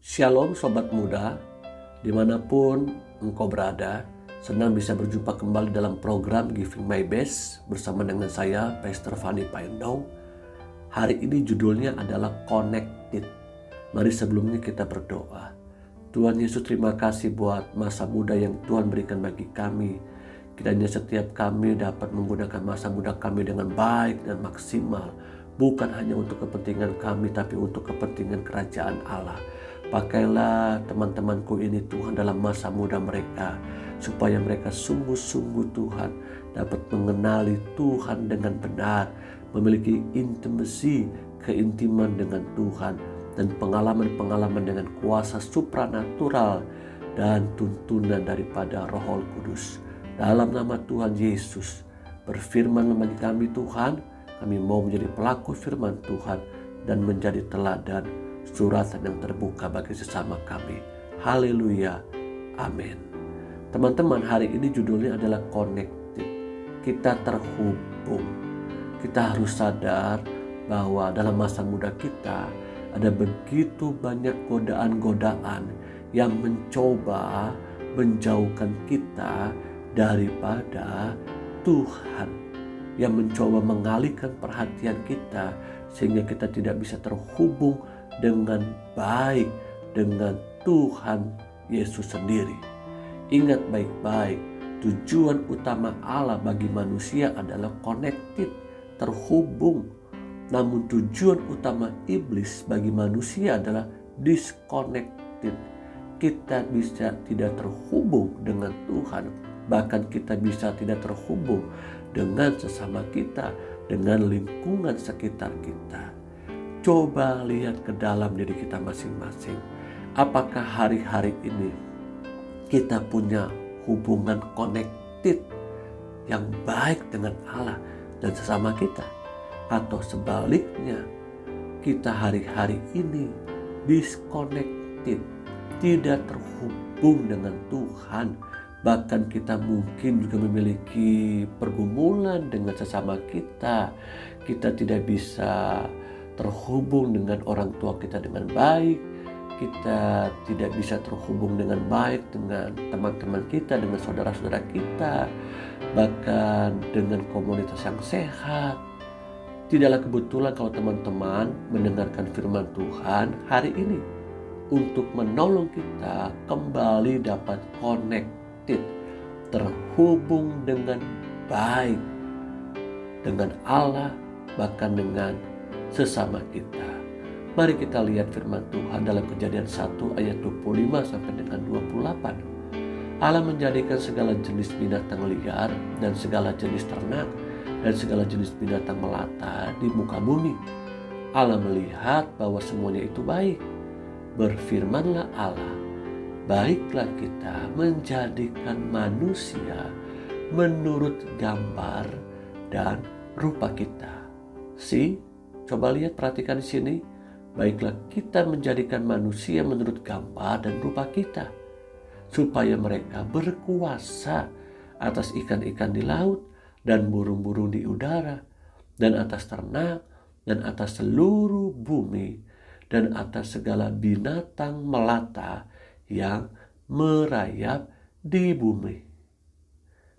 Shalom Sobat Muda, dimanapun engkau berada, senang bisa berjumpa kembali dalam program Giving My Best bersama dengan saya, Pastor Fanny Paendong. Hari ini judulnya adalah Connected. Mari sebelumnya kita berdoa. Tuhan Yesus, terima kasih buat masa muda yang Tuhan berikan bagi kami. Kiranya setiap kami dapat menggunakan masa muda kami dengan baik dan maksimal. Bukan hanya untuk kepentingan kami, tapi untuk kepentingan kerajaan Allah. Pakailah teman-temanku ini Tuhan dalam masa muda mereka, supaya mereka sungguh-sungguh Tuhan dapat mengenali Tuhan dengan benar, memiliki intimasi, keintiman dengan Tuhan, dan pengalaman-pengalaman dengan kuasa supranatural dan tuntunan daripada Roh Kudus. Dalam nama Tuhan Yesus, berfirman bagi kami Tuhan, kami mau menjadi pelaku firman Tuhan dan menjadi teladan suratan yang terbuka bagi sesama kami. Haleluya, amin. Teman-teman, hari ini judulnya adalah Connected. Kita terhubung. Kita harus sadar bahwa dalam masa muda kita ada begitu banyak godaan-godaan yang mencoba menjauhkan kita daripada Tuhan, yang mencoba mengalihkan perhatian kita sehingga kita tidak bisa terhubung dengan baik dengan Tuhan Yesus sendiri. Ingat baik-baik, tujuan utama Allah bagi manusia adalah connected, terhubung. Namun tujuan utama iblis bagi manusia adalah disconnected. Kita bisa tidak terhubung dengan Tuhan, bahkan kita bisa tidak terhubung dengan sesama kita, dengan lingkungan sekitar kita. Coba lihat ke dalam diri kita masing-masing. Apakah hari-hari ini kita punya hubungan connected yang baik dengan Allah dan sesama kita? Atau sebaliknya, kita hari-hari ini disconnected, tidak terhubung dengan Tuhan. Bahkan kita mungkin juga memiliki pergumulan dengan sesama kita. Kita tidak bisa terhubung dengan orang tua kita dengan baik. Kita tidak bisa terhubung dengan baik dengan teman-teman kita, dengan saudara-saudara kita, bahkan dengan komunitas yang sehat. Tidaklah kebetulan kalau teman-teman mendengarkan firman Tuhan hari ini untuk menolong kita kembali dapat connected, terhubung dengan baik dengan Allah, bahkan dengan sesama kita. Mari kita lihat firman Tuhan dalam Kejadian 1 ayat 25 sampai dengan 28. Allah menjadikan segala jenis binatang liar dan segala jenis ternak dan segala jenis binatang melata di muka bumi. Allah melihat bahwa semuanya itu baik. Berfirmanlah Allah, baiklah kita menjadikan manusia menurut gambar dan rupa kita. Coba lihat, perhatikan di sini. Baiklah kita menjadikan manusia menurut gambar dan rupa kita, supaya mereka berkuasa atas ikan-ikan di laut dan burung-burung di udara, dan atas ternak, dan atas seluruh bumi, dan atas segala binatang melata yang merayap di bumi.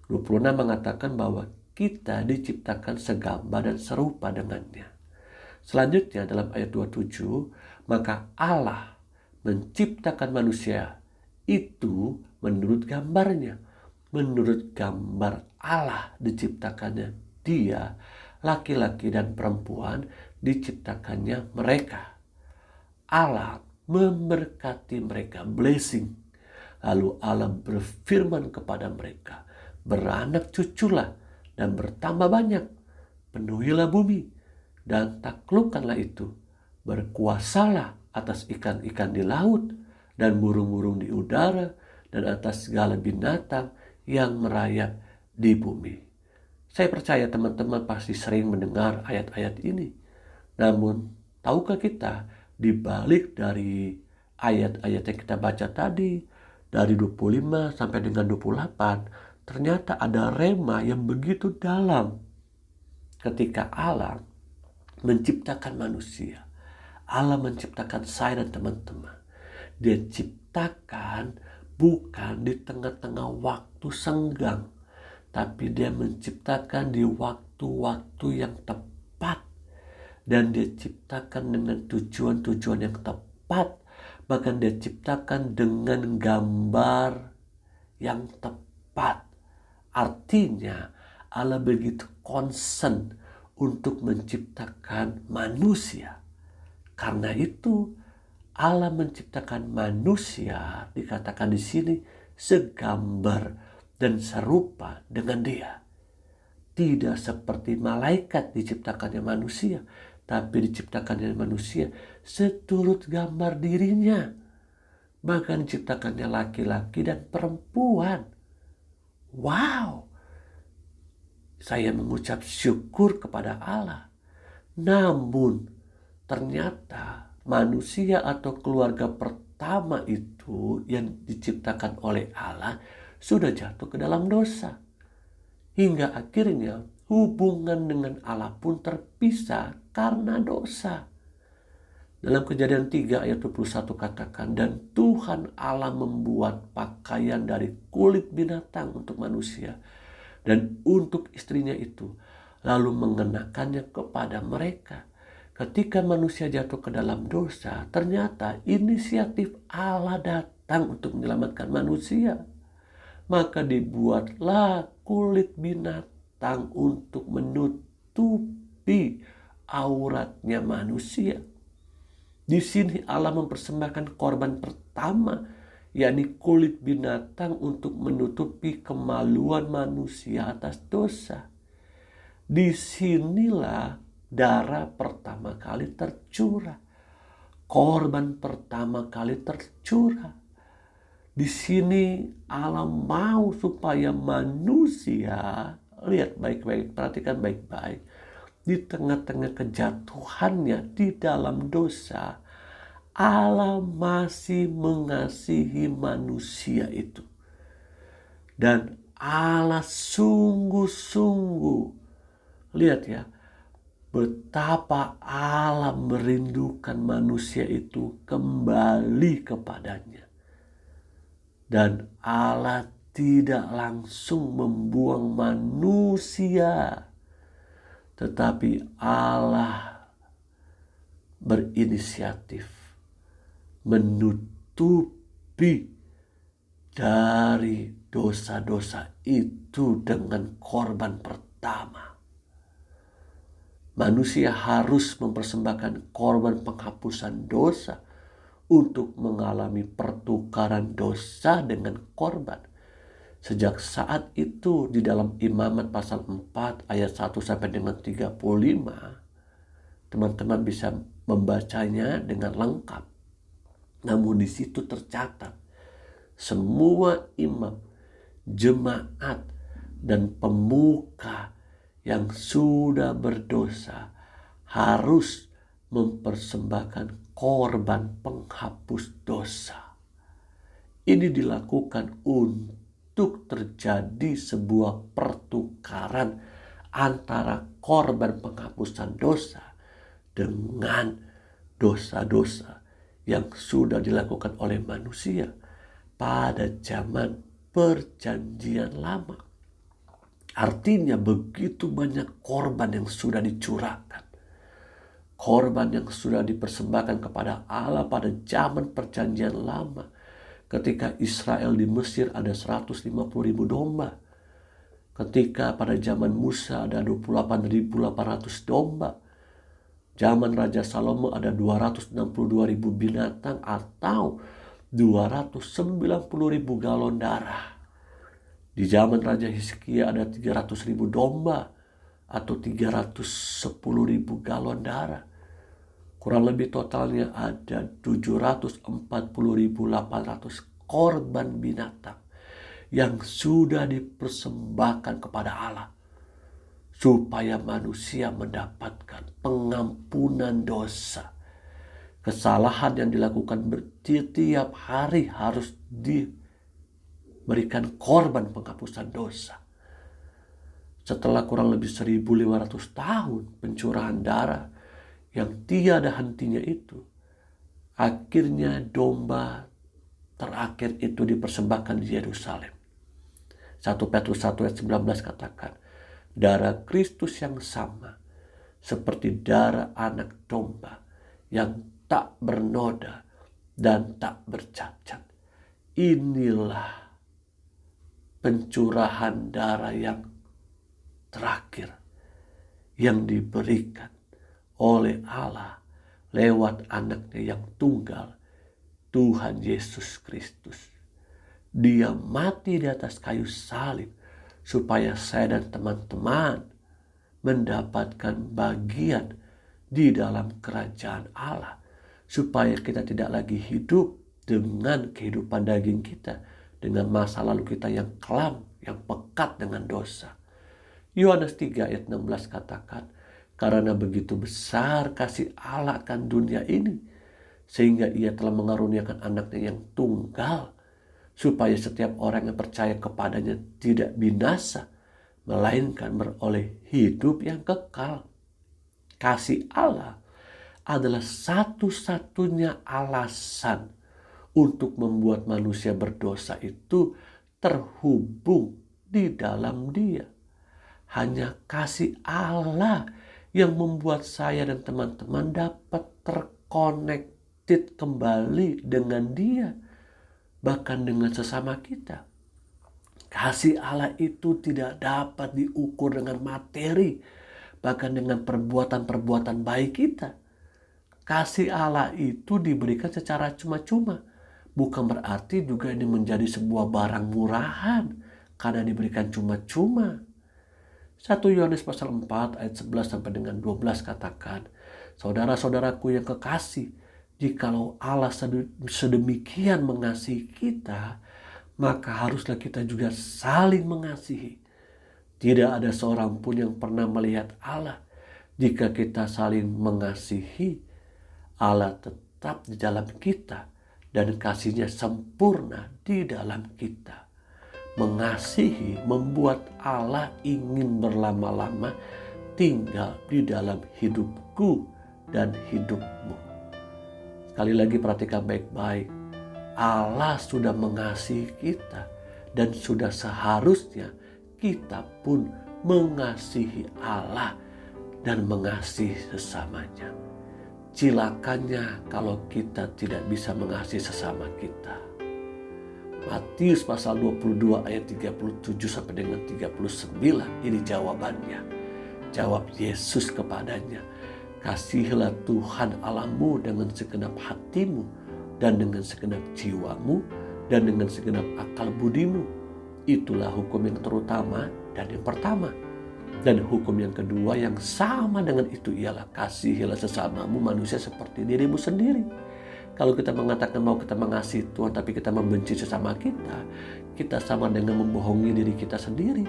26 mengatakan bahwa kita diciptakan segambar dan serupa dengannya. Selanjutnya dalam ayat 27, maka Allah menciptakan manusia itu menurut gambarnya. Menurut gambar Allah diciptakannya dia, laki-laki dan perempuan diciptakannya mereka. Allah memberkati mereka, blessing. Lalu Allah berfirman kepada mereka, beranak cuculah dan bertambah banyak, penuhilah bumi dan taklukkanlah itu, berkuasalah atas ikan-ikan di laut dan burung-burung di udara dan atas segala binatang yang merayap di bumi. Saya percaya teman-teman pasti sering mendengar ayat-ayat ini. Namun, tahukah kita di balik dari ayat-ayat yang kita baca tadi, dari 25 sampai dengan 28, ternyata ada rema yang begitu dalam. Ketika Allah menciptakan manusia, Allah menciptakan saya dan teman-teman. Dia ciptakan bukan di tengah-tengah waktu senggang, tapi dia menciptakan di waktu-waktu yang tepat. Dan dia ciptakan dengan tujuan-tujuan yang tepat. Bahkan dia ciptakan dengan gambar yang tepat. Artinya Allah begitu concern untuk menciptakan manusia. Karena itu Allah menciptakan manusia, dikatakan di sini, segambar dan serupa dengan Dia. Tidak seperti malaikat diciptakannya manusia, tapi diciptakannya manusia seturut gambar dirinya. Bahkan diciptakannya laki-laki dan perempuan. Wow! Saya mengucap syukur kepada Allah. Namun ternyata manusia atau keluarga pertama itu yang diciptakan oleh Allah sudah jatuh ke dalam dosa. Hingga akhirnya hubungan dengan Allah pun terpisah karena dosa. Dalam Kejadian 3 ayat 21 katakan, dan Tuhan Allah membuat pakaian dari kulit binatang untuk manusia dan untuk istrinya itu, lalu mengenakannya kepada mereka. Ketika manusia jatuh ke dalam dosa, ternyata inisiatif Allah datang untuk menyelamatkan manusia. Maka dibuatlah kulit binatang untuk menutupi auratnya manusia. Di sini Allah mempersembahkan korban pertama, yakni kulit binatang untuk menutupi kemaluan manusia atas dosa. Disinilah darah pertama kali tercurah. Korban pertama kali tercurah. Di sini Allah mau supaya manusia, lihat baik-baik, perhatikan baik-baik, di tengah-tengah kejatuhannya di dalam dosa, Allah masih mengasihi manusia itu. Dan Allah sungguh-sungguh, lihat ya, betapa Allah merindukan manusia itu kembali kepadanya. Dan Allah tidak langsung membuang manusia, tetapi Allah berinisiatif menutupi dari dosa-dosa itu dengan korban pertama. Manusia harus mempersembahkan korban penghapusan dosa untuk mengalami pertukaran dosa dengan korban. Sejak saat itu di dalam Imamat pasal 4 ayat 1 sampai dengan 35, teman-teman bisa membacanya dengan lengkap. Namun di situ tercatat semua imam, jemaat, dan pemuka yang sudah berdosa harus mempersembahkan korban penghapus dosa. Ini dilakukan untuk terjadi sebuah pertukaran antara korban penghapusan dosa dengan dosa-dosa yang sudah dilakukan oleh manusia pada zaman Perjanjian Lama. Artinya begitu banyak korban yang sudah dicurahkan. Korban yang sudah dipersembahkan kepada Allah pada zaman Perjanjian Lama. Ketika Israel di Mesir ada 150.000 domba. Ketika pada zaman Musa ada 28.800 domba. Zaman Raja Salomo ada 262.000 binatang atau 290.000 galon darah. Di zaman Raja Hizkia ada 300.000 domba atau 310.000 galon darah. Kurang lebih totalnya ada 740.800 korban binatang yang sudah dipersembahkan kepada Allah supaya manusia mendapatkan pengampunan dosa. Kesalahan yang dilakukan setiap hari harus diberikan korban penghapusan dosa. Setelah kurang lebih 1.500 tahun pencurahan darah yang tiada hentinya itu, Akhirnya domba terakhir itu dipersembahkan di Yerusalem. 1 Petrus 1 ayat 19 katakan, darah Kristus yang sama seperti darah anak domba yang tak bernoda dan tak bercacat. Inilah pencurahan darah yang terakhir yang diberikan oleh Allah lewat anaknya yang tunggal, Tuhan Yesus Kristus. Dia mati di atas kayu salib supaya saya dan teman-teman mendapatkan bagian di dalam kerajaan Allah. Supaya kita tidak lagi hidup dengan kehidupan daging kita, dengan masa lalu kita yang kelam, yang pekat dengan dosa. Yohanes 3 ayat 16 katakan, karena begitu besar kasih Allah akan dunia ini, sehingga ia telah mengaruniakan anaknya yang tunggal, supaya setiap orang yang percaya kepadanya tidak binasa, melainkan beroleh hidup yang kekal. Kasih Allah adalah satu-satunya alasan untuk membuat manusia berdosa itu terhubung di dalam Dia. Hanya kasih Allah yang membuat saya dan teman-teman dapat terkonektif kembali dengan Dia, bahkan dengan sesama kita. Kasih Allah itu tidak dapat diukur dengan materi, bahkan dengan perbuatan-perbuatan baik kita. Kasih Allah itu diberikan secara cuma-cuma. Bukan berarti juga ini menjadi sebuah barang murahan karena diberikan cuma-cuma. 1 Yohanes pasal 4 ayat 11 sampai dengan 12 katakan, saudara-saudaraku yang kekasih, jikalau Allah sedemikian mengasihi kita, maka haruslah kita juga saling mengasihi. Tidak ada seorang pun yang pernah melihat Allah. Jika kita saling mengasihi, Allah tetap di dalam kita dan kasih-Nya sempurna di dalam kita. Mengasihi membuat Allah ingin berlama-lama tinggal di dalam hidupku dan hidupmu. Sekali lagi perhatikan baik-baik. Allah sudah mengasihi kita dan sudah seharusnya kita pun mengasihi Allah dan mengasihi sesamanya. Cilakanya kalau kita tidak bisa mengasihi sesama kita. Matius pasal 22 ayat 37 sampai dengan 39, ini jawabannya. Jawab Yesus kepadanya, kasihilah Tuhan Allahmu dengan segenap hatimu, dan dengan segenap jiwamu, dan dengan segenap akal budimu. Itulah hukum yang terutama dan yang pertama. Dan hukum yang kedua yang sama dengan itu ialah kasihilah sesamamu manusia seperti dirimu sendiri. Kalau kita mengatakan mau kita mengasihi Tuhan tapi kita membenci sesama kita, kita sama dengan membohongi diri kita sendiri.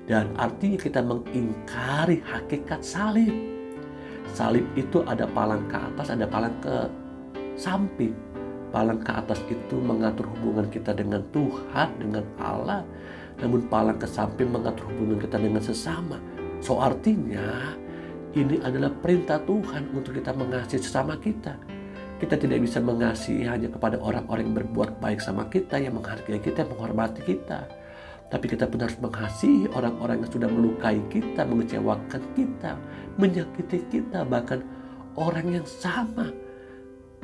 Dan artinya kita mengingkari hakikat salib. Salib itu ada palang ke atas, ada palang ke samping. Palang ke atas itu mengatur hubungan kita dengan Tuhan, dengan Allah. Namun palang ke samping mengatur hubungan kita dengan sesama. So artinya ini adalah perintah Tuhan untuk kita mengasihi sesama kita. Kita tidak bisa mengasihi hanya kepada orang-orang yang berbuat baik sama kita, yang menghargai kita, yang menghormati kita. Tapi kita pun harus mengasihi orang-orang yang sudah melukai kita, mengecewakan kita, menyakiti kita, bahkan orang yang sama.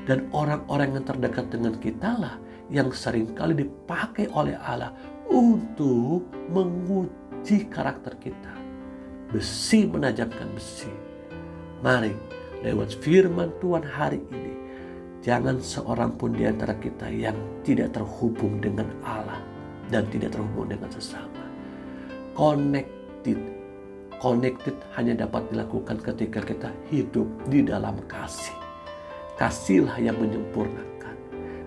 Dan orang-orang yang terdekat dengan kita lah yang seringkali dipakai oleh Allah untuk menguji karakter kita. Besi menajamkan besi. Mari lewat firman Tuhan hari ini, jangan seorang pun di antara kita yang tidak terhubung dengan Allah dan tidak terhubung dengan sesama. Connected hanya dapat dilakukan ketika kita hidup di dalam kasih. Kasihlah yang menyempurnakan.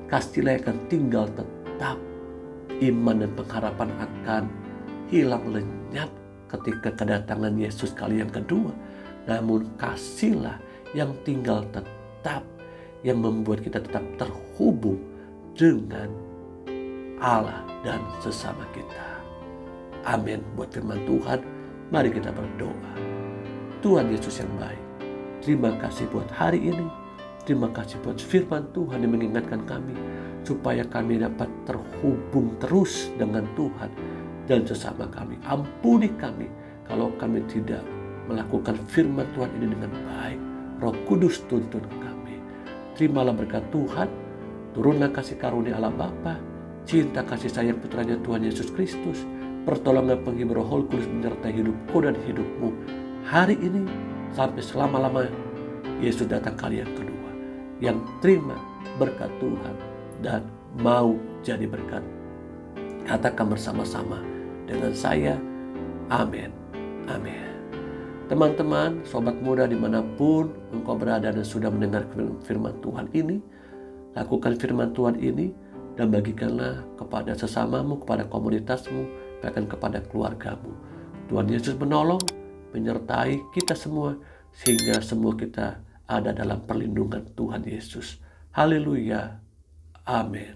Kasihlah yang akan tinggal tetap. Iman dan pengharapan akan hilang lenyap ketika kedatangan Yesus kali yang kedua. Namun kasihlah yang tinggal tetap, yang membuat kita tetap terhubung dengan Allah dan sesama kita. Amin. Buat firman Tuhan, mari kita berdoa. Tuhan Yesus yang baik, terima kasih buat hari ini. Terima kasih buat firman Tuhan yang mengingatkan kami supaya kami dapat terhubung terus dengan Tuhan dan sesama kami. Ampuni kami kalau kami tidak melakukan firman Tuhan ini dengan baik. Roh Kudus tuntun kami. Terimalah berkat Tuhan, turunlah kasih karunia Allah Bapa, cinta kasih sayang putranya Tuhan Yesus Kristus, pertolongan penghibur Roh Kudus menyertai hidupku dan hidupmu hari ini sampai selama-lama Yesus datang kali yang kedua. Yang terima berkat Tuhan dan mau jadi berkat, katakan bersama-sama dengan saya, amin, amin. Teman-teman, sobat muda dimanapun engkau berada dan sudah mendengar firman Tuhan ini, lakukan firman Tuhan ini dan bagikanlah kepada sesamamu, kepada komunitasmu, bahkan kepada keluargamu. Tuhan Yesus menolong, menyertai kita semua sehingga semua kita ada dalam perlindungan Tuhan Yesus. Haleluya. Amin.